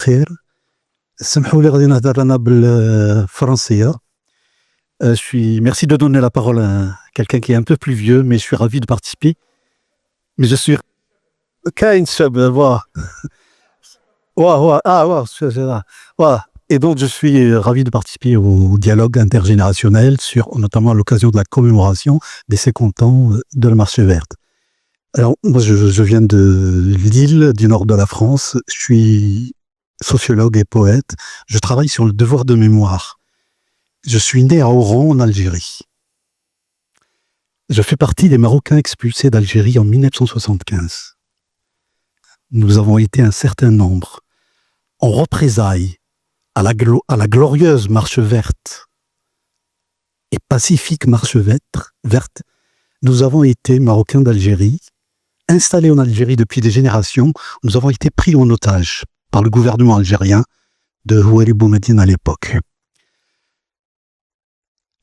خير. سمحوا لي غادي نهضر أنا بالفرنسية. Merci de donner la parole à quelqu'un qui est un peu plus vieux, mais je suis ravi de participer. Mais je suis كاين شاب واه واه et donc je suis ravi de participer au dialogue intergénérationnel sur notamment à l'occasion de la commémoration des 50 ans de la Marche verte. Alors moi je viens de Lille, du nord de la France. Je suis sociologue et poète. Je travaille sur le devoir de mémoire. Je suis né à Oran, en Algérie. Je fais partie des Marocains expulsés d'Algérie en 1975. Nous avons été un certain nombre. En représailles à la glorieuse marche verte et pacifique marche verte, nous avons été Marocains d'Algérie, installés en Algérie depuis des générations. Nous avons été pris en otage par le gouvernement algérien de Houari Boumediene à l'époque.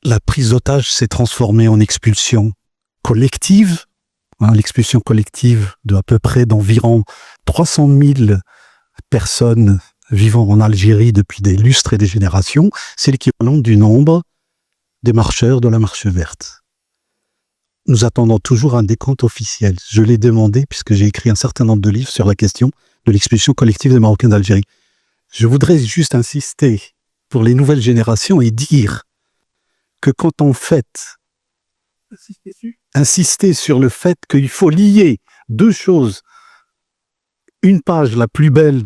La prise d'otage s'est transformée en expulsion collective, l'expulsion collective de à peu près d'environ 300 000 personnes vivant en Algérie depuis des lustres et des générations. C'est l'équivalent du nombre des marcheurs de la Marche verte. Nous attendons toujours un décompte officiel. Je l'ai demandé puisque j'ai écrit un certain nombre de livres sur la question de l'expulsion collective des Marocains d'Algérie. Je voudrais juste insister pour les nouvelles générations et dire que quand on fête, insister sur le fait qu'il faut lier deux choses. Une page la plus belle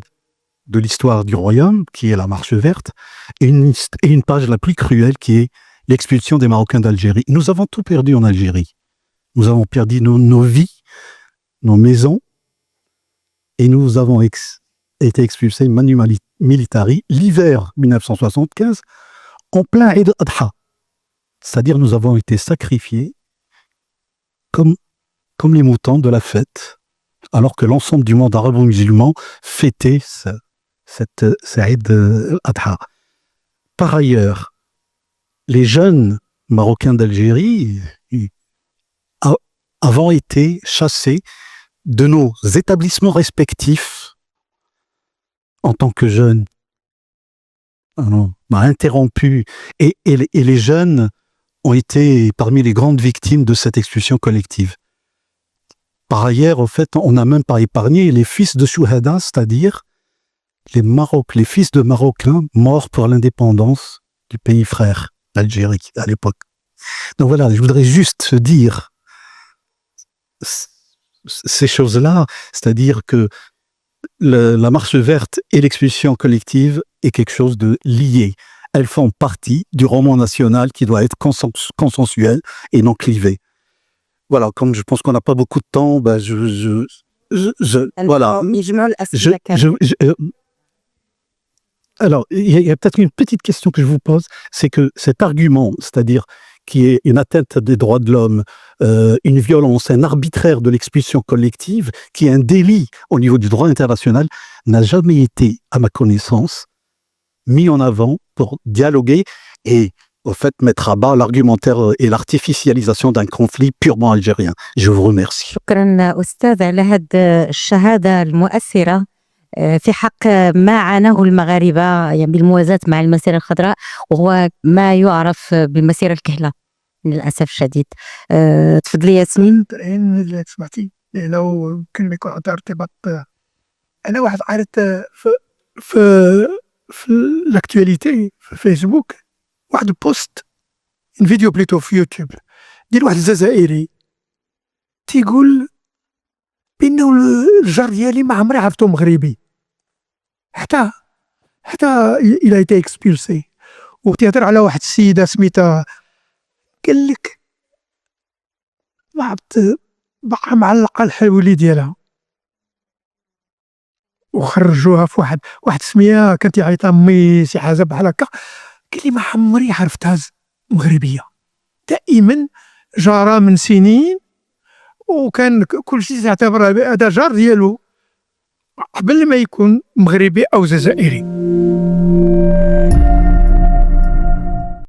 de l'histoire du royaume, qui est la Marche verte, et une page la plus cruelle, qui est l'expulsion des Marocains d'Algérie. Nous avons tout perdu en Algérie. Nous avons perdu nos vies, nos maisons, et nous avons été expulsés manu militari l'hiver 1975 en plein Eid al-Adha. C'est-à-dire nous avons été sacrifiés comme les moutons de la fête, alors que l'ensemble du monde arabo-musulman fêtait cette Eid al-Adha. Par ailleurs, les jeunes Marocains d'Algérie avons été chassés de nos établissements respectifs en tant que jeunes. On m'a interrompu. Et les jeunes ont été parmi les grandes victimes de cette expulsion collective. Par ailleurs, au fait, on n'a même pas épargné les fils de Chouhada, c'est-à-dire les fils de Marocains morts pour l'indépendance du pays frère, l'Algérie, à l'époque. Donc voilà, je voudrais juste dire ces choses-là, c'est-à-dire que la marche verte et l'expulsion collective est quelque chose de lié. Elles font partie du roman national qui doit être consensuel et non clivé. Voilà, comme je pense qu'on n'a pas beaucoup de temps, voilà. Alors, il y a peut-être une petite question que je vous pose, c'est que cet argument, c'est-à-dire qui est une atteinte des droits de l'homme, une violence, un arbitraire de l'expulsion collective, qui est un délit au niveau du droit international, n'a jamais été, à ma connaissance, mis en avant pour dialoguer et, au fait, mettre à bas l'argumentaire et l'artificialisation d'un conflit purement algérien. Je vous remercie. شكرا أستاذ على هذه الشهادة المؤثرة في حق ما عاناه المغاربة يعني بالموازاة مع المسيرة الخضراء، وهو ما يعرف بالمسيرة الكهلة للأسف الشديد. تفضلي ياسمين. إذا سمعتي لو يمكن يكون عندها ارتباط. أنا واحد عارض في لاكتواليتي في فيسبوك واحد بوست ان فيديو بليتو في يوتيوب ديال واحد الجزائري تيقول بانه الجار ديالي ما عمري عرفتو مغربي حتى الى ايتي اكسبيلسي، وتيهضر على واحد السيده سميتها قال لك ما عرفت بقى معلقه الحولي ديالها وخرجوها في واحد سميه كانت يعيطها امي شي حاجه بحال هكا. قال لي ما عمري عرفتها مغربيه، دائما جاره من سنين وكان كل شيء يعتبر هذا جار ديالو قبل ما يكون مغربي او جزائري.